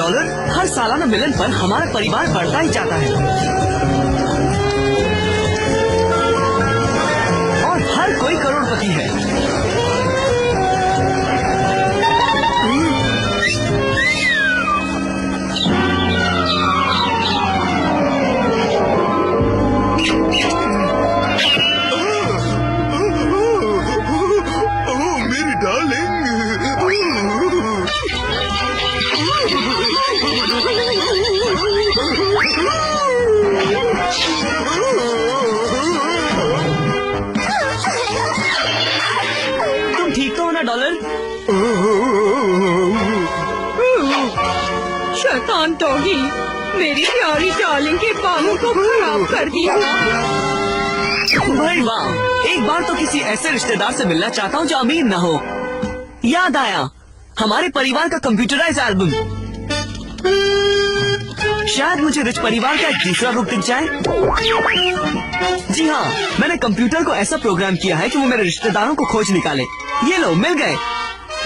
Dollar, हर सालाना मिलन पर हमारा परिवार बढ़ता ही जाता है और हर कोई करोड़पति है। तुम ठीक तो हो ना डॉलर? शैतान डॉगी, मेरी प्यारी डार्लिंग के बालों को खराब कर दिया। भाई वाह, एक बार तो किसी ऐसे रिश्तेदार से मिलना चाहता हूँ जो अमीर न हो। याद आया, हमारे परिवार का कंप्यूटराइज एल्बम। शायद मुझे रिच परिवार का एक दूसरा रूप दिख जाए। जी हाँ, मैंने कंप्यूटर को ऐसा प्रोग्राम किया है कि वो मेरे रिश्तेदारों को खोज निकाले। ये लो, मिल गए।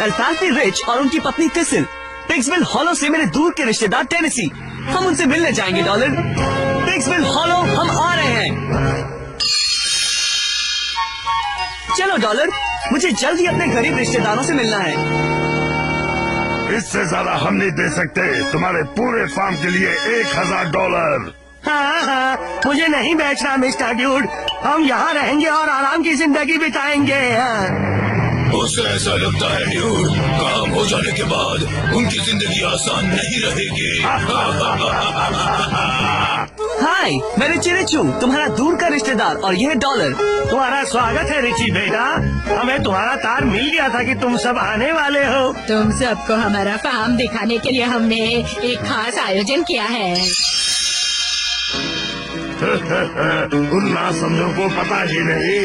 अल्फाल्फी रिच और उनकी पत्नी टिसिल पिग्सविल हॉलो से मेरे दूर के रिश्तेदार टेनेसी। हम उनसे मिलने जाएंगे डॉलर। पिग्सविल हॉलो, हम आ रहे हैं। चलो डॉलर, मुझे जल्द ही अपने गरीब रिश्तेदारों से मिलना है। इससे ज्यादा हम नहीं दे सकते। तुम्हारे पूरे फार्म के लिए $1000। हाँ, मुझे नहीं बेचना मिस्टर ड्यूड। हम यहाँ रहेंगे और आराम की जिंदगी बिताएंगे। उसे ऐसा लगता है ड्यूड, काम हो जाने के बाद उनकी जिंदगी आसान नहीं रहेगी। हाय, मैं रिचू, तुम्हारा दूर का रिश्तेदार, और यह डॉलर। तुम्हारा स्वागत है रिची बेटा। हमें तुम्हारा तार मिल गया था कि तुम सब आने वाले हो। तुम सबको हमारा फार्म दिखाने के लिए हमने एक खास आयोजन किया है। उन नासमझों को पता ही नहीं,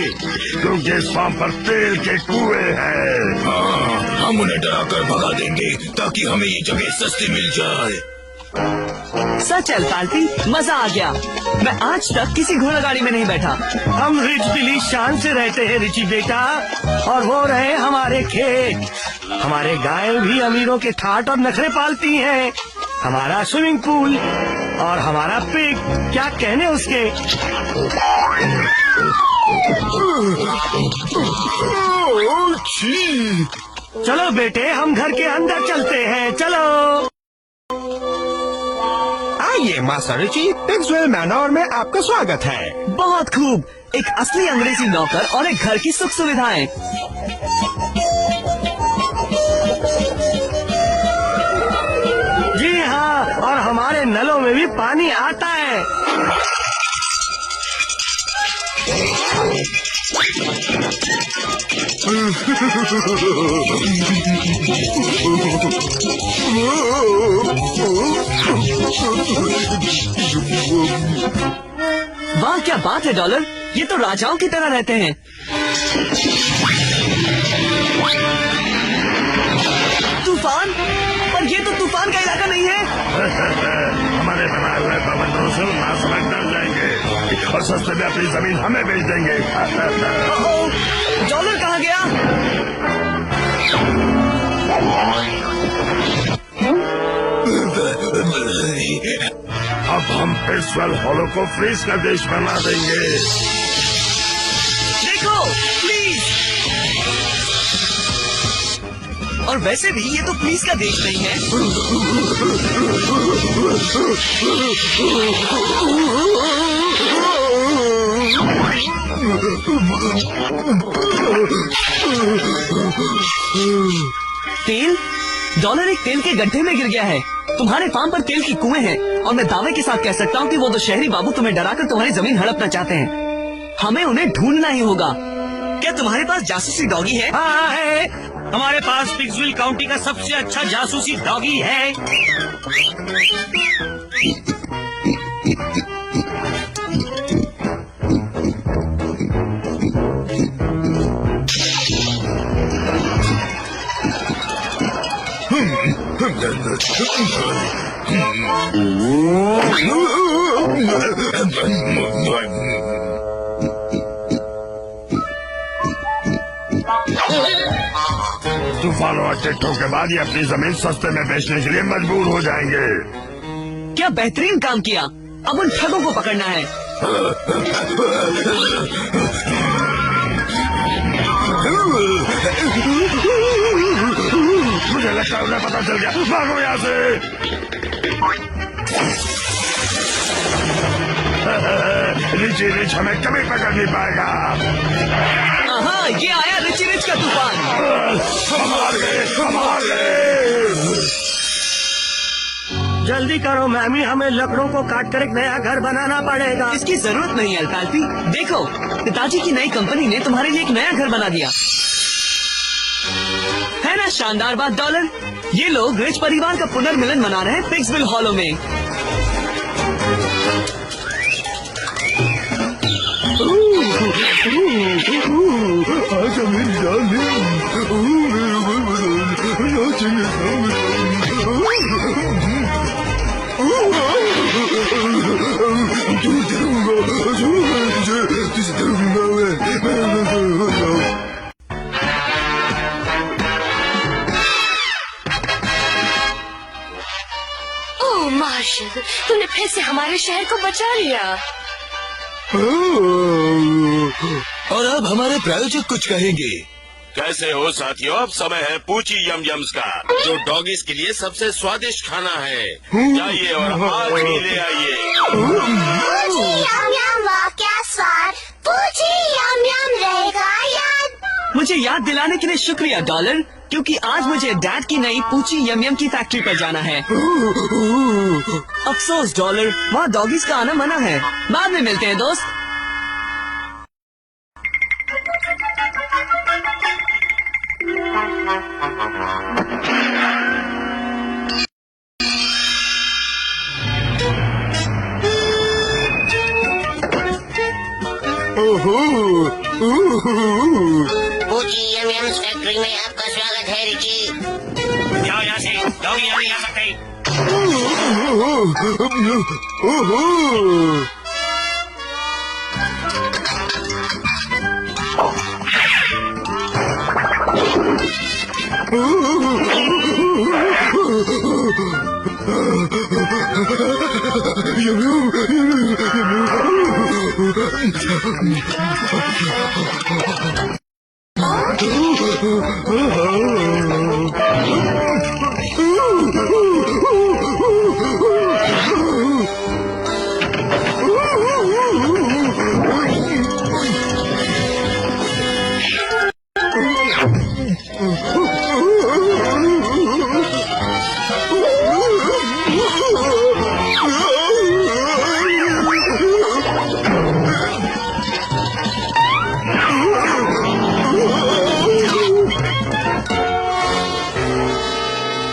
क्योंकि इस फार्म पर तेल के कुएं हैं। हाँ, हम उन्हें डरा कर भगा देंगे ताकि हमें ये जगह सस्ती मिल जाए। सच अल्फाल्फी, मजा आ गया। मैं आज तक किसी घोड़ा गाड़ी में नहीं बैठा। हम रिच दिली शान से रहते हैं रिची बेटा, और वो रहे हमारे खेत। हमारे गाय भी अमीरों के ठाट और नखरे पालती हैं। हमारा स्विमिंग पूल और हमारा पिग, क्या कहने उसके। चलो बेटे, हम घर के अंदर चलते हैं। चलो आइए मास्टर रिची, पिग्सविल मैनर में आपका स्वागत है। बहुत खूब, एक असली अंग्रेजी नौकर और एक घर की सुख सुविधाएं। जी हाँ, और हमारे नलों में भी पानी आता है। वाह, क्या बात है डॉलर, ये तो राजाओं की तरह रहते हैं। तूफान? पर ये तो तूफान का इलाका नहीं है। हमारे बनाए हुए बवंडरों से नासमझ डर जाएंगे और सस्ते में अपनी जमीन हमें बेच देंगे। डॉलर कहाँ गया? अब हम पिग्सविल हॉलो को फ्रीज का देश बना देंगे। देखो प्लीज। और वैसे भी ये तो प्लीज का देश नहीं है। तेल? डॉलर एक तेल के गड्ढे में गिर गया है। तुम्हारे फार्म पर तेल की कुएं हैं और मैं दावे के साथ कह सकता हूँ कि वो दो शहरी बाबू तुम्हें डराकर तुम्हारी जमीन हड़पना चाहते हैं। हमें उन्हें ढूंढना ही होगा। क्या तुम्हारे पास जासूसी डॉगी है? हाँ है, हमारे पास पिग्सविल काउंटी का सबसे अच्छा जासूसी डॉगी है। तूफानों और टिट्ठों के बाद ये अपनी जमीन सस्ते में बेचने के लिए मजबूर हो जाएंगे। क्या बेहतरीन काम किया। अब उन ठगों को पकड़ना है। मुझे लगता है उन्हें पता चल गया। भागो यहाँ से। रिची रिच हमें कभी पकड़ नहीं पाएगा। हाँ, ये आया रिची रिच का तूफान। हम हार गए। जल्दी करो मैमी, हमें लकड़ों को काट कर एक नया घर बनाना पड़ेगा। इसकी जरूरत नहीं है अल्ताल्फी। देखो, पिताजी की नई कंपनी ने तुम्हारे लिए एक नया घर बना दिया है ना। शानदार बात डॉलर। ये लोग रिच परिवार का पुनर्मिलन मना रहे हैं पिग्सविल हॉलो में। ओह मार्शल, तूने फिर से हमारे शहर को बचा लिया। और अब हमारे प्रायोजक कुछ कहेंगे। कैसे हो साथियों, अब समय है पूची यम यम्स का, जो डॉगीज के लिए सबसे स्वादिष्ट खाना है। जाइए और आज ही ले आइए। पूची यम यम, वाह क्या स्वाद। पूची यम यम रहेगा याद। मुझे याद दिलाने के लिए शुक्रिया डॉलर, क्योंकि आज मुझे डैड की नई पूची यम यम की फैक्ट्री पर जाना है। अफसोस डॉलर, वहाँ डॉगीज का आना मना है। बाद में मिलते हैं दोस्त। पूची यम यम्स फैक्ट्री में आपका स्वागत है रिची। जाओ यहाँ से, डॉगी यहाँ नहीं आ सकते।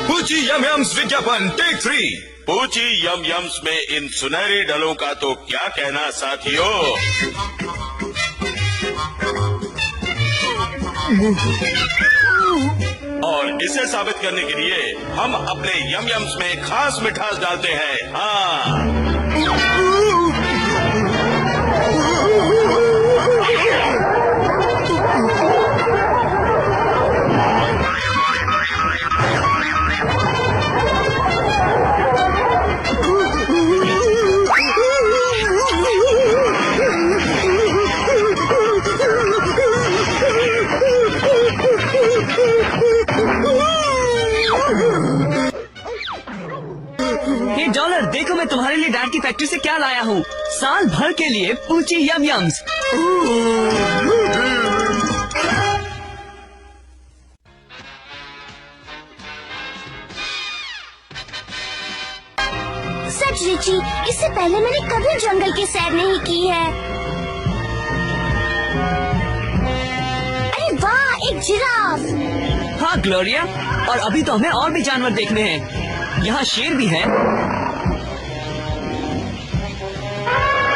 पूची यम यम्स विज्ञापन टेक 3। पूची यम यम्स में इन सुनहरी डलों का तो क्या कहना साथियों। और इसे साबित करने के लिए हम अपने यम यम्स में खास मिठास डालते हैं। हाँ, ये डॉलर देखो, मैं तुम्हारे लिए डैड की फैक्ट्री से क्या लाया हूँ। साल भर के लिए पूची यम यम्स। सच रिची, इससे पहले मैंने कभी जंगल की सैर नहीं की है। अरे वाह, एक जिराफ। हाँ ग्लोरिया, और अभी तो हमें और भी जानवर देखने हैं। यहाँ शेर भी है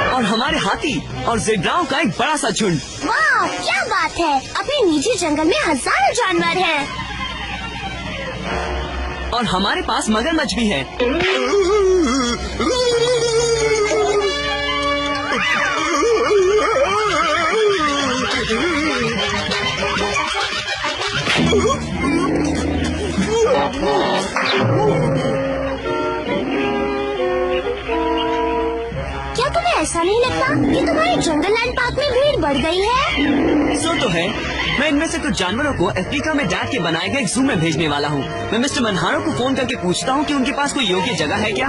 और हमारे हाथी और ज़ेब्राओं का एक बड़ा सा झुंड। वाह क्या बात है, अपने निजी जंगल में हजारों जानवर हैं। और हमारे पास मगरमच्छ भी है। क्या तुम्हें ऐसा नहीं लगता कि तुम्हारे जंगल लैंड पार्क में भीड़ बढ़ गई है? सो तो है। मैं इनमें से कुछ जानवरों को अफ्रीका में डैड के बनाए गए एक जू में भेजने वाला हूँ। मैं मिस्टर मनहारो को फोन करके पूछता हूँ कि उनके पास कोई योग्य जगह है क्या।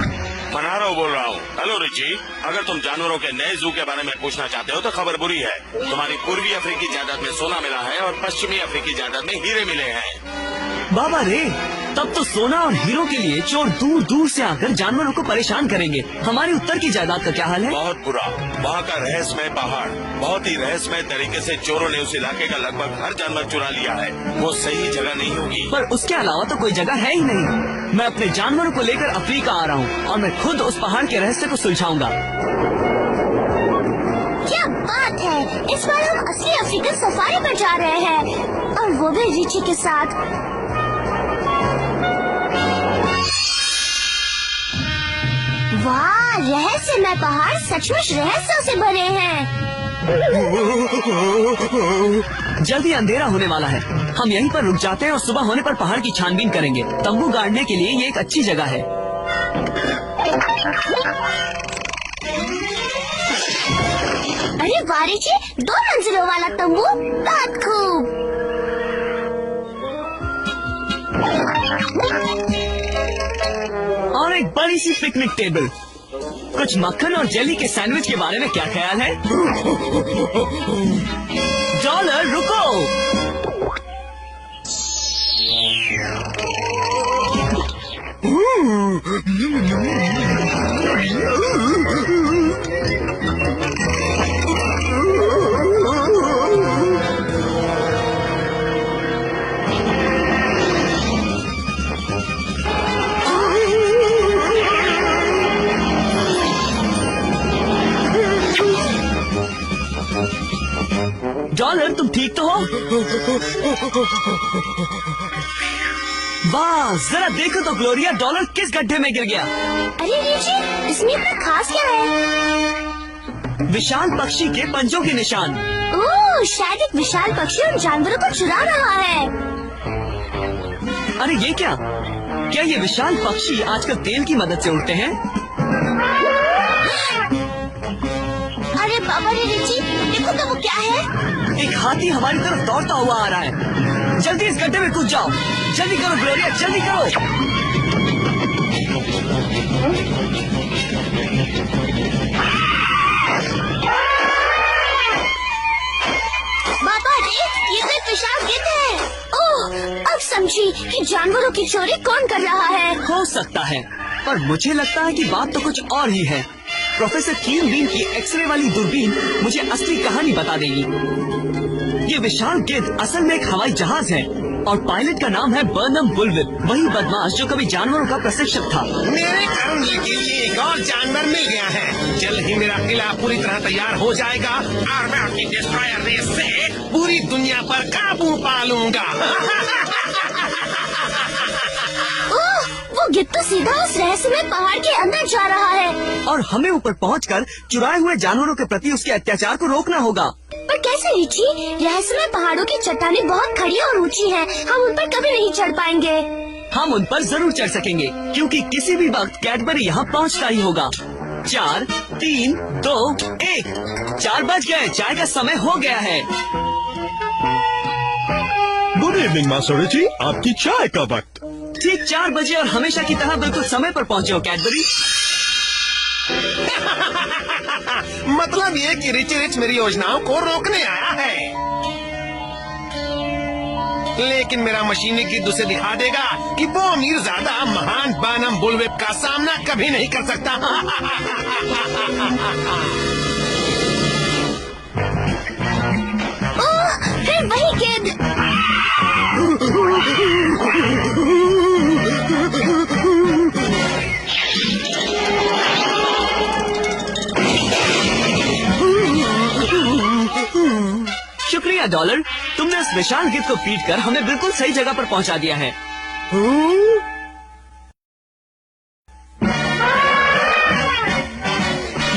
मनारो बोल रहा हूँ। हेलो रिची, अगर तुम जानवरों के नए जू के बारे में पूछना चाहते हो तो खबर बुरी है। तुम्हारी पूर्वी अफ्रीकी जायदाद में सोना मिला है और पश्चिमी अफ्रीकी जायदाद में हीरे मिले हैं। बाबा रे, तब तो सोना और हीरो के लिए चोर दूर दूर से आकर जानवरों को परेशान करेंगे। हमारी उत्तर की जायदाद का क्या हाल है? बहुत बुरा। वहाँ का रहस्यमय पहाड़, बहुत ही रहस्यमय तरीके से चोरों ने उस इलाके का लगभग हर जानवर चुरा लिया है। वो सही जगह नहीं होगी। पर उसके अलावा तो कोई जगह है ही नहीं। मैं अपने जानवरों को लेकर अफ्रीका आ रहा हूँ और मैं खुद उस पहाड़ के रहस्य को सुलझाऊंगा। क्या बात है, इस बार हम असली अफ्रीकन सफारी पर जा रहे हैं और वो भी रिची के साथ। वाह, रहस्यमय पहाड़ सचमुच रहस्यों से भरे हैं। जल्दी अंधेरा होने वाला है। हम यहीं पर रुक जाते हैं और सुबह होने पर पहाड़ की छानबीन करेंगे। तंबू गाड़ने के लिए ये एक अच्छी जगह है। अरे वाह रिची, 2 मंजिलों वाला तंबू, बहुत खूब। और एक बड़ी सी पिकनिक टेबल। कुछ मक्खन और जेली के सैंडविच के बारे में क्या ख्याल है? डॉलर रुको। डॉलर, तुम ठीक तो हो? वाह, जरा देखो तो ग्लोरिया, डॉलर किस गड्ढे में गिर गया। अरे रिची, इसमें इतना खास क्या है? विशाल पक्षी के पंजों के निशान। ओह, शायद एक विशाल पक्षी उन जानवरों को चुरा रहा है। अरे ये क्या ये विशाल पक्षी आजकल तेल की मदद से उड़ते हैं? अरे बाबा रे रिची, देखो तो वो क्या है? एक हाथी हमारी तरफ दौड़ता हुआ आ रहा है। जल्दी इस गड्ढे में कूद जाओ। जल्दी करो ग्लोरिया, जल्दी करो। बाबा रे, ये तो एक विशाल गिद्ध है। ओह, अब समझी कि जानवरों की चोरी कौन कर रहा है। हो सकता है, पर मुझे लगता है कि बात तो कुछ और ही है। प्रोफेसर कीन बीन की एक्सरे वाली दूरबीन मुझे असली कहानी बता देगी। ये विशाल गिद्ध असल में एक हवाई जहाज है और पायलट का नाम है बर्नम बुलविप, वही बदमाश जो कभी जानवरों का प्रशिक्षक था। मेरे कर्म के लिए एक और जानवर मिल गया है। जल्द ही मेरा किला पूरी तरह तैयार हो जाएगा और मैं अपनी डिस्ट्रॉयर रेस से पूरी दुनिया पर काबू पा लूंगा। ओह, वो गिद्ध तो सीधा उस रहस्यमय पहाड़ के अंदर जा रहा है और हमें ऊपर पहुंचकर चुराए हुए जानवरों के प्रति उसके अत्याचार को रोकना होगा। पर कैसे रिची? रहस्यमय पहाड़ों की चट्टानें बहुत खड़ी और ऊंची हैं। हम उन पर कभी नहीं चढ़ पाएंगे। हम उन पर जरूर चढ़ सकेंगे, क्योंकि किसी भी वक्त कैडबरी यहाँ पहुँचता ही होगा। 4, 3, 2, 1। 4 बज गए, चाय का समय हो गया है। गुड इवनिंग मास्टर रिची, आपकी चाय का वक्त। ठीक 4 बजे और हमेशा की तरह बिल्कुल समय पर पहुँचे हो कैडबरी। मतलब ये कि रिची रिच मेरी योजनाओं को रोकने आया है, लेकिन मेरा मशीनी गिद्ध उसे दिखा देगा कि वो अमीरजादा महान बर्नम बुलविप का सामना कभी नहीं कर सकता। ओह, फिर वही गिद्ध। शुक्रिया डॉलर, तुमने इस विशाल गिद्ध को पीट कर हमें बिल्कुल सही जगह पर पहुंचा दिया है।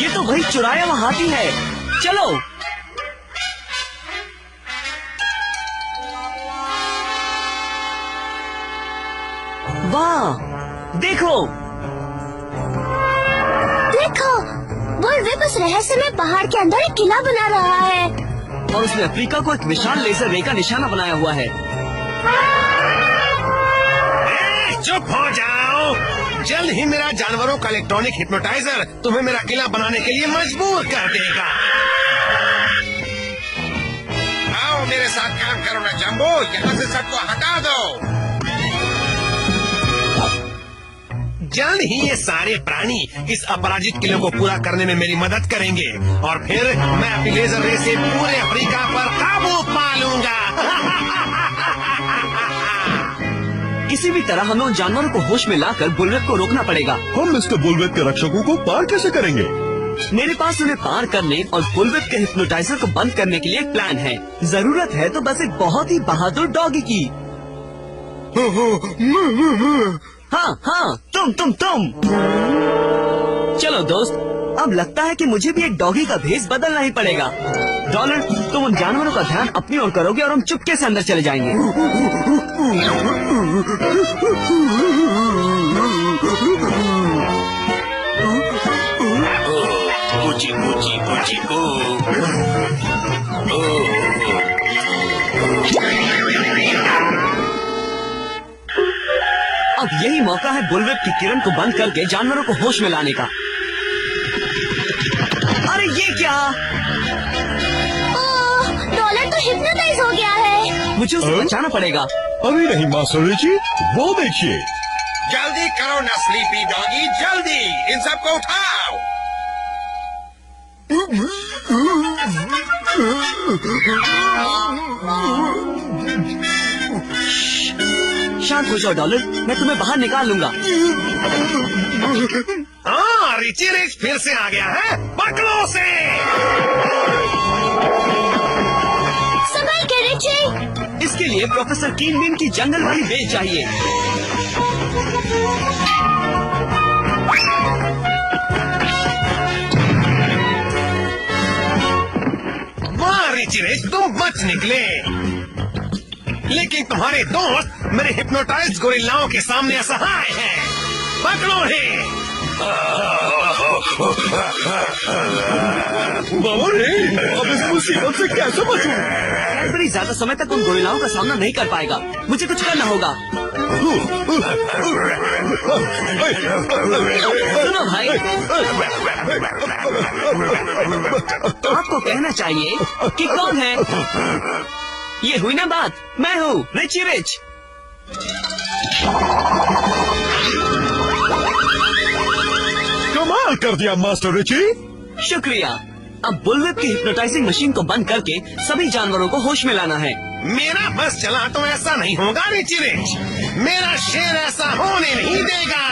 ये तो वही चुराया हुआ हाथी है। चलो। वाह, देखो देखो, बुलविप उस उस रहस्यमय पहाड़ के अंदर एक किला बना रहा है। और उसने अफ्रीका को एक विशाल लेजर रे का निशाना बनाया हुआ है। चुप हो जाओ। जल्द ही मेरा जानवरों का इलेक्ट्रॉनिक हिप्नोटाइजर तुम्हें मेरा किला बनाने के लिए मजबूर कर देगा। आओ मेरे साथ काम करो ना जंबो, यहाँ से सबको हटा दो। जल्द ही ये सारे प्राणी इस अपराजित किले को पूरा करने में मेरी मदद करेंगे और फिर मैं अपनी लेजर रे से पूरे अफ्रीका पर काबू पा लूंगा। किसी भी तरह हमें उन जानवरों को होश में लाकर बुलवेप को रोकना पड़ेगा। हम मिस्टर बुलवेप के रक्षकों को पार कैसे करेंगे? मेरे पास उन्हें पार करने और बुलवेप के हिप्नोटाइजर को बंद करने के लिए एक प्लान है। जरूरत है तो बस एक बहुत ही बहादुर डॉगी की। हाँ, तुम। चलो दोस्त, अब लगता है कि मुझे भी एक डॉगी का भेष बदलना ही पड़ेगा। डॉलर, तुम उन जानवरों का ध्यान अपनी ओर करोगे और हम चुपके से अंदर चले जाएंगे। पूची पूची पूची अब यही मौका है बुलवेप की किरण को बंद करके जानवरों को होश में लाने का। अरे ये क्या? ओह, डॉलर तो हिप्नोटाइज हो गया है। मुझे उसे बचाना पड़ेगा। अभी नहीं मास्टर रिची, वो देखिए। जल्दी करो ना स्लीपी डॉगी, जल्दी इन सबको उठाओ। शांत हो जाओ डॉलर, मैं तुम्हें बाहर निकाल लूंगा। हाँ, रिची रिच फिर से आ गया है। पकड़ो उसे। संभल के रिची। इसके लिए प्रोफेसर कीन बीन की जंगल वाली बेल चाहिए। वाह रिची रिच, तुम बच निकले। लेकिन तुम्हारे दोस्त मेरे हिप्नोटाइज्ड गोरिल्लाओं के सामने असहाय हैं। पकड़ो है। बाबा रे, अब इस मुसीबत से कैसे बचूं? कैडबरी ज्यादा समय तक उन गोरिल्लाओं का सामना नहीं कर पाएगा। मुझे कुछ करना होगा। सुनो भाई, आपको कहना चाहिए कि कौन है। ये हुई ना बात, मैं हूँ रिची रिच। कमाल कर दिया मास्टर रिची। शुक्रिया। अब बुलवेप की हिप्नोटाइजिंग मशीन को बंद करके सभी जानवरों को होश में लाना है। मेरा बस चला तो ऐसा नहीं होगा रिची रिच। मेरा शेर ऐसा होने नहीं देगा।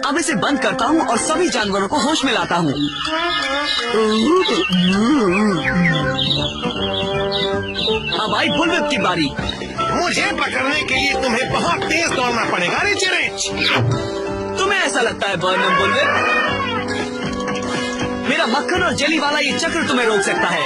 अब इसे बंद करता हूँ और सभी जानवरों को होश में लाता हूँ। अब आई बुलवेप की बारी। मुझे पकड़ने के लिए तुम्हें बहुत तेज दौड़ना पड़ेगा रिची रिच। तुम्हें ऐसा लगता है बर्नम बुलवेप? मेरा मक्खन और जेली वाला ये चक्र तुम्हें रोक सकता है।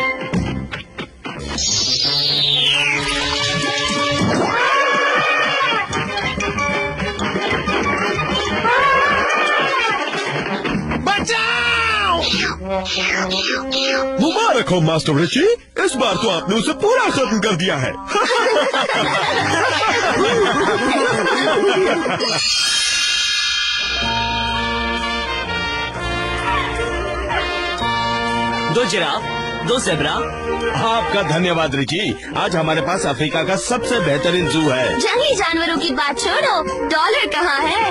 मुबारक हो मास्टर रिची, इस बार तो आपने उसे पूरा खत्म कर दिया है। दो जिराफ, दो ज़ेब्रा। आपका धन्यवाद रिची। आज हमारे पास अफ्रीका का सबसे बेहतरीन जू है। जंगली जानवरों की बात छोड़ो, डॉलर कहाँ है?